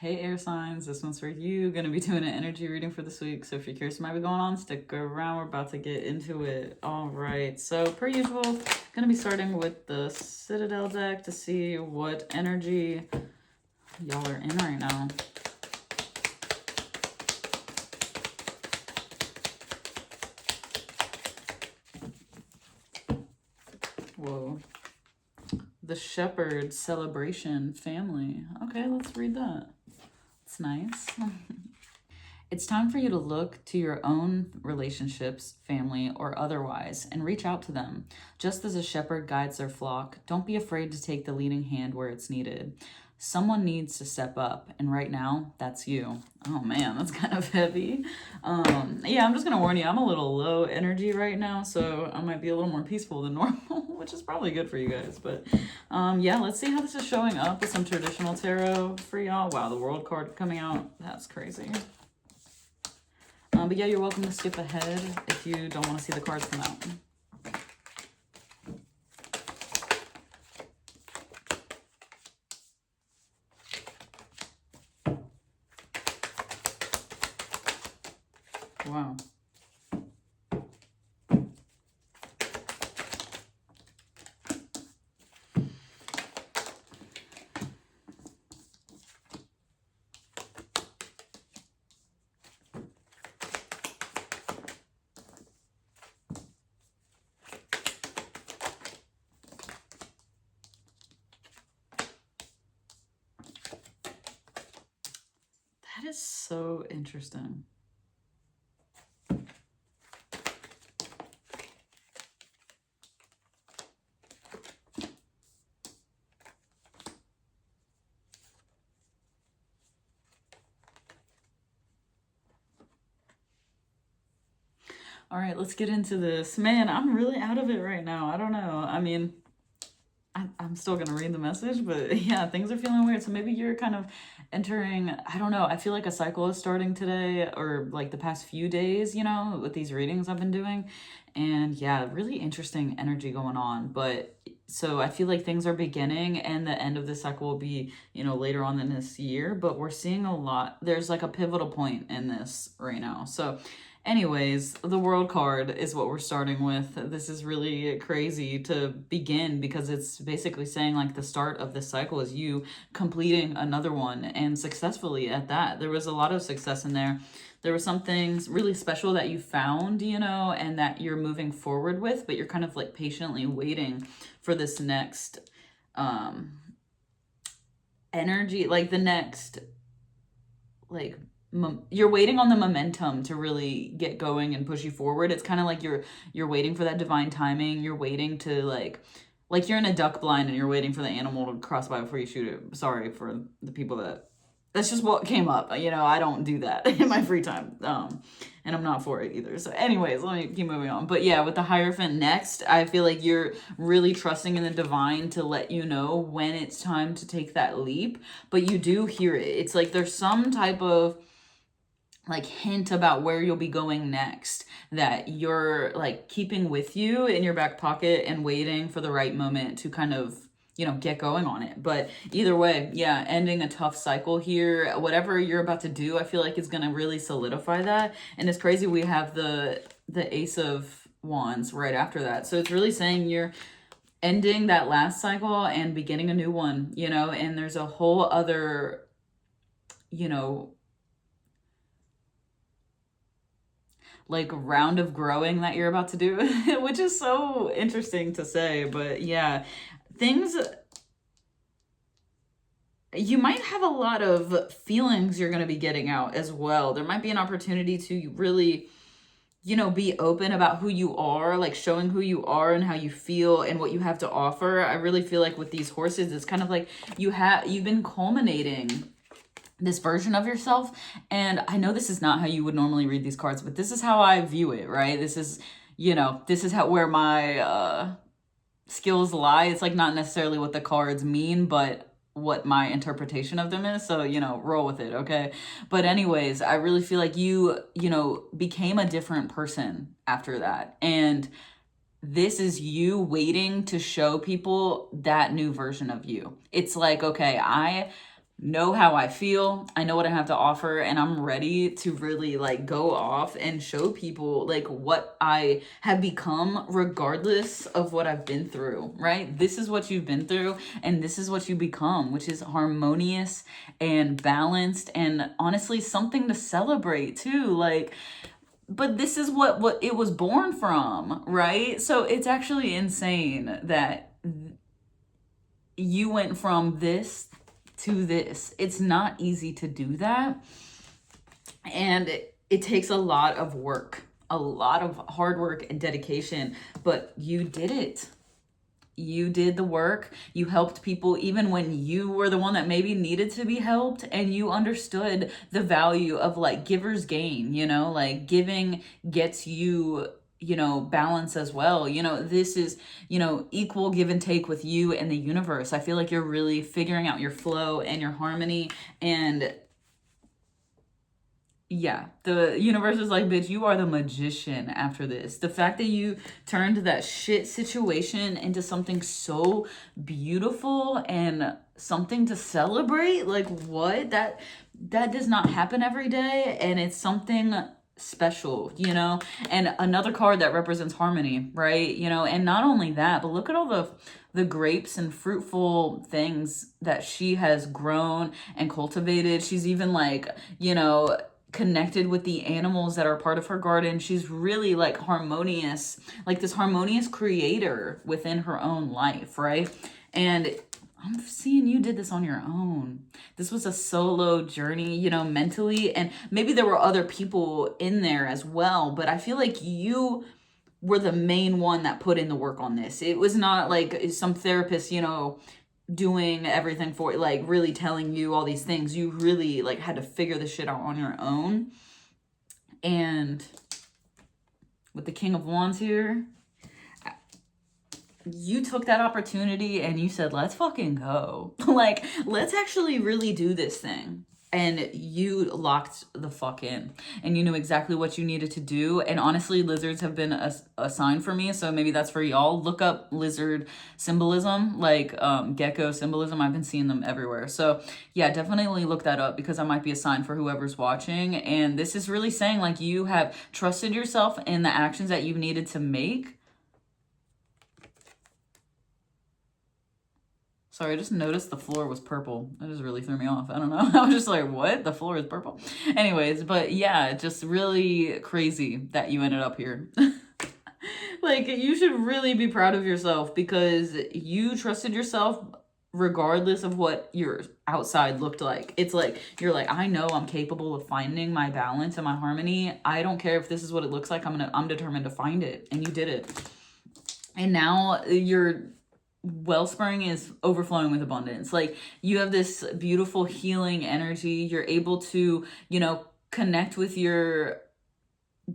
Hey air signs, this one's for you. Gonna be doing an energy reading for this week. So if you're curious what might be going on, stick around. We're about to get into it. All right. So per usual, gonna be starting with the Citadel deck to see what energy y'all are in right now. Whoa. The Shepherd Celebration Family. Okay, let's read that. It's nice. It's time for you to look to your own relationships, family, or otherwise, and reach out to them. Just as a shepherd guides their flock, don't be afraid to take the leading hand where it's needed. Someone needs to step up, and right now, that's you. Oh man, that's kind of heavy. Yeah, I'm just gonna warn you, I'm a little low energy right now, so I might be a little more peaceful than normal, which is probably good for you guys. But yeah, let's see how this is showing up with some traditional tarot for y'all. Wow, the World card coming out. That's crazy. But yeah, you're welcome to skip ahead if you don't want to see the cards come out. Wow. That is so interesting. All right, let's get into this. Man, I'm really out of it right now. I don't know. I mean, I'm still going to read the message, but yeah, things are feeling weird. So maybe you're kind of entering, I don't know. I feel like a cycle is starting today or like the past few days, you know, with these readings I've been doing. And yeah, really interesting energy going on. But so I feel like things are beginning and the end of the cycle will be, you know, later on in this year. But we're seeing a lot. There's like a pivotal point in this right now. So anyways, the World card is what we're starting with. This is really crazy to begin because it's basically saying like the start of this cycle is you completing another one and successfully at that. There was a lot of success in there. There were some things really special that you found, you know, and that you're moving forward with, but you're kind of like patiently waiting for this next energy, like the next like you're waiting on the momentum to really get going and push you forward. It's kind of like you're waiting for that divine timing. You're waiting to like you're in a duck blind and you're waiting for the animal to cross by before you shoot it. Sorry for the people that's just what came up. You know, I don't do that in my free time. And I'm not for it either. So anyways, let me keep moving on. But yeah, with the Hierophant next, I feel like you're really trusting in the divine to let you know when it's time to take that leap. But you do hear it. It's like there's some type of like hint about where you'll be going next that you're like keeping with you in your back pocket and waiting for the right moment to kind of, you know, get going on it. But either way, yeah, ending a tough cycle here. Whatever you're about to do, I feel like is going to really solidify that. And it's crazy we have the Ace of Wands right after that. So it's really saying you're ending that last cycle and beginning a new one, you know, and there's a whole other, you know, like round of growing that you're about to do, which is so interesting to say. But yeah, things, you might have a lot of feelings you're going to be getting out as well. There might be an opportunity to really, you know, be open about who you are, like showing who you are and how you feel and what you have to offer. I really feel like with these horses, it's kind of like you've been culminating this version of yourself. And I know this is not how you would normally read these cards, but this is how I view it, right? This is, you know, this is where my skills lie. It's like not necessarily what the cards mean, but what my interpretation of them is. So, you know, roll with it, okay? But anyways, I really feel like you know, became a different person after that. And this is you waiting to show people that new version of you. It's like, okay, know how I feel. I know what I have to offer, and I'm ready to really like go off and show people like what I have become regardless of what I've been through, right? This is what you've been through and this is what you become, which is harmonious and balanced and honestly something to celebrate too. Like, but this is what it was born from, right? So it's actually insane that you went from this to this. It's not easy to do that. And it takes a lot of work, a lot of hard work and dedication, but you did it. You did the work. You helped people even when you were the one that maybe needed to be helped, and you understood the value of like giver's gain, you know, like giving gets you, you know, balance as well. You know, this is, you know, equal give and take with you and the universe. I feel like you're really figuring out your flow and your harmony. And yeah, the universe is like, bitch, you are the magician after this. The fact that you turned that shit situation into something so beautiful and something to celebrate, like what? That does not happen every day, and it's something special, you know? And another card that represents harmony, right? You know, and not only that, but look at all the grapes and fruitful things that she has grown and cultivated. She's even like, you know, connected with the animals that are part of her garden. She's really like harmonious, like this harmonious creator within her own life, right? And I'm seeing you did this on your own. This was a solo journey, you know, mentally, and maybe there were other people in there as well, but I feel like you were the main one that put in the work on this. It was not like some therapist, you know, doing everything for like really telling you all these things. You really like had to figure this shit out on your own. And with the King of Wands here, you took that opportunity and you said, let's fucking go. Like, let's actually really do this thing. And you locked the fuck in, and you knew exactly what you needed to do. And honestly, lizards have been a sign for me, so maybe that's for y'all. Look up lizard symbolism, like gecko symbolism. I've been seeing them everywhere. So yeah, definitely look that up, because that might be a sign for whoever's watching. And this is really saying like you have trusted yourself in the actions that you've needed to make. Sorry, I just noticed the floor was purple. That just really threw me off. I don't know. I was just like, what? The floor is purple? Anyways, but yeah, just really crazy that you ended up here. Like, you should really be proud of yourself, because you trusted yourself regardless of what your outside looked like. It's like, you're like, I know I'm capable of finding my balance and my harmony. I don't care if this is what it looks like. I'm determined to find it. And you did it. And now your wellspring is overflowing with abundance. Like, you have this beautiful healing energy. You're able to, you know, connect with your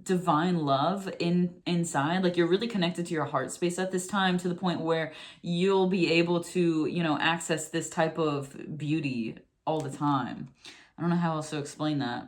divine love inside. Like, you're really connected to your heart space at this time, to the point where you'll be able to, you know, access this type of beauty all the time. I don't know how else to explain that.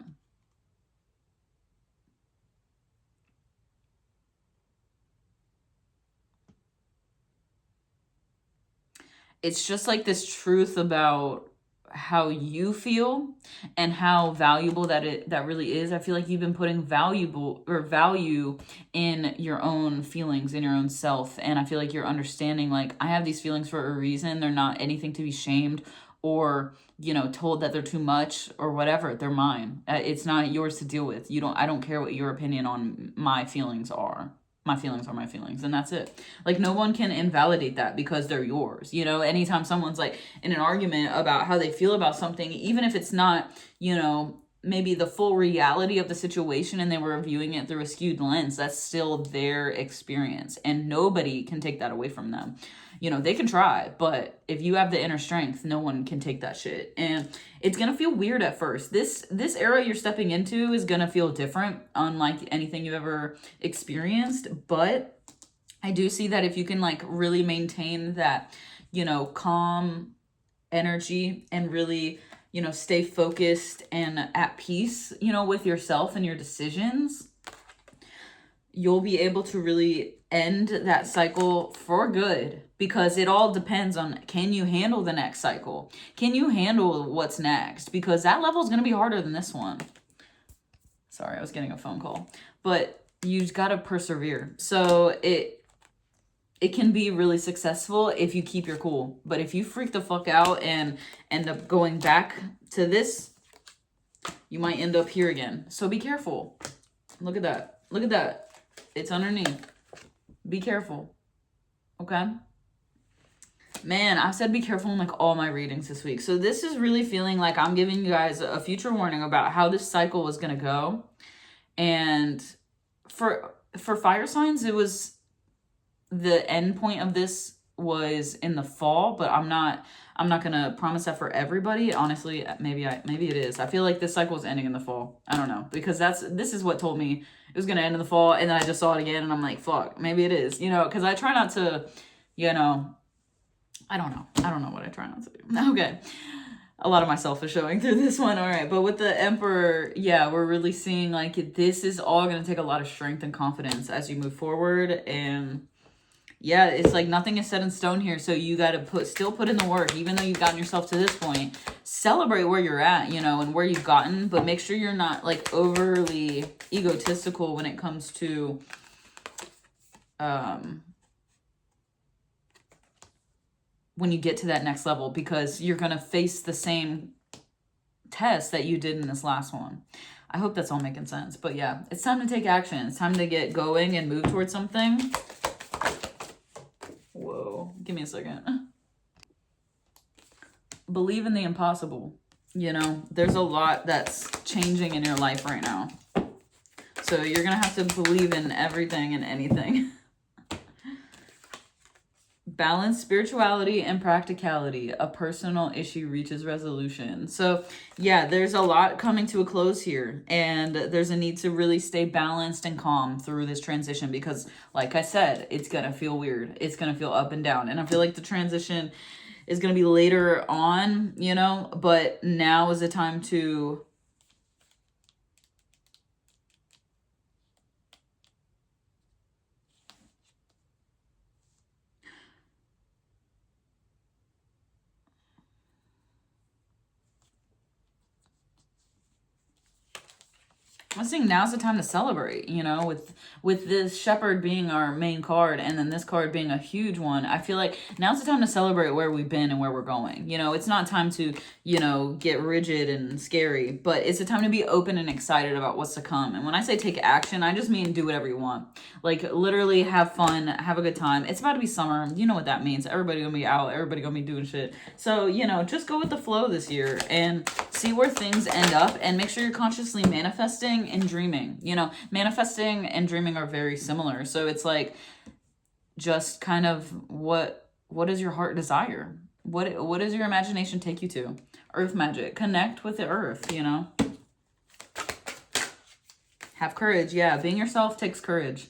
It's just like this truth about how you feel and how valuable that really is. I feel like you've been putting value in your own feelings, in your own self, and I feel like you're understanding like, I have these feelings for a reason. They're not anything to be shamed or, you know, told that they're too much or whatever. They're mine. It's not yours to deal with. I don't care what your opinion on my feelings are. My feelings are my feelings, and that's it. Like, no one can invalidate that because they're yours. You know, anytime someone's like in an argument about how they feel about something, even if it's not, you know, maybe the full reality of the situation and they were viewing it through a skewed lens, that's still their experience, and nobody can take that away from them. You know, they can try, but if you have the inner strength, no one can take that shit. And it's gonna feel weird at first. This era you're stepping into is gonna feel different, unlike anything you've ever experienced. But I do see that if you can like really maintain that, you know, calm energy and really, you know, stay focused and at peace, you know, with yourself and your decisions, you'll be able to really end that cycle for good, because it all depends on, can you handle the next cycle? Can you handle what's next? Because that level is going to be harder than this one. Sorry, I was getting a phone call. But you've got to persevere. So it can be really successful if you keep your cool. But if you freak the fuck out and end up going back to this, you might end up here again. So be careful. Look at that. Look at that. It's underneath. Be careful. Okay? Man, I've said be careful in like all my readings this week. So this is really feeling like I'm giving you guys a future warning about how this cycle is going to go. And for fire signs, it was, the end point of this was in the fall, but I'm not gonna promise that for everybody. Honestly, maybe it is. I feel like this cycle is ending in the fall. I don't know, because this is what told me it was gonna end in the fall, and then I just saw it again, and I'm like, fuck, maybe it is. You know, because I try not to, you know, I don't know what I try not to do. Okay. A lot of myself is showing through this one. All right. But with the Emperor, yeah, we're really seeing like this is all going to take a lot of strength and confidence as you move forward. And yeah, it's like nothing is set in stone here. So you got to still put in the work, even though you've gotten yourself to this point. Celebrate where you're at, you know, and where you've gotten, but make sure you're not like overly egotistical when it comes to, when you get to that next level, because you're going to face the same test that you did in this last one. I hope that's all making sense. But yeah, it's time to take action. It's time to get going and move towards something. Whoa, give me a second. Believe in the impossible. You know, there's a lot that's changing in your life right now. So you're going to have to believe in everything and anything. Balance spirituality and practicality. A personal issue reaches resolution. So yeah, there's a lot coming to a close here, and there's a need to really stay balanced and calm through this transition, because like I said, it's gonna feel weird. It's gonna feel up and down, and I feel like the transition is gonna be later on, you know, but now is the time to I'm saying now's the time to celebrate, you know, with this shepherd being our main card and then this card being a huge one. I feel like now's the time to celebrate where we've been and where we're going. You know, it's not time to, you know, get rigid and scary, but it's a time to be open and excited about what's to come. And when I say take action, I just mean do whatever you want. Like literally have fun, have a good time. It's about to be summer. You know what that means. Everybody gonna be out. Everybody gonna be doing shit. So, you know, just go with the flow this year and see where things end up, and make sure you're consciously manifesting and dreaming. You know, manifesting and dreaming are very similar. So it's like just kind of what does your heart desire? What does your imagination take you to? Earth magic. Connect with the earth, you know. Have courage. Yeah, being yourself takes courage.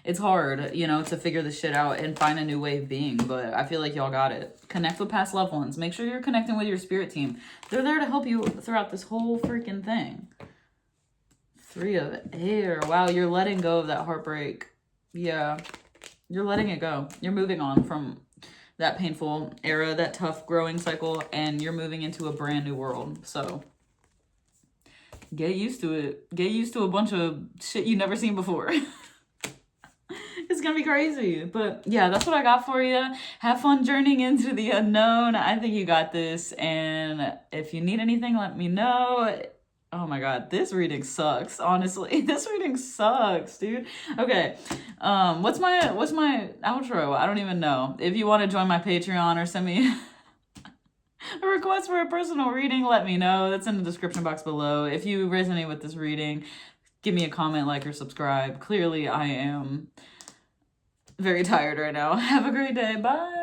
It's hard, you know, to figure this shit out and find a new way of being, but I feel like y'all got it. Connect with past loved ones. Make sure you're connecting with your spirit team. They're there to help you throughout this whole freaking thing. 3 of Air. Wow, you're letting go of that heartbreak. Yeah, you're letting it go. You're moving on from that painful era, that tough growing cycle, and you're moving into a brand new world. So get used to it. Get used to a bunch of shit you've never seen before. It's gonna be crazy. But yeah, that's what I got for you. Have fun journeying into the unknown. I think you got this. And if you need anything, let me know. Oh my god, this reading sucks. Honestly, this reading sucks, dude. Okay, what's my outro? I don't even know. If you want to join my Patreon or send me a request for a personal reading, let me know. That's in the description box below. If you resonate with this reading, give me a comment, like, or subscribe. Clearly, I am very tired right now. Have a great day. Bye.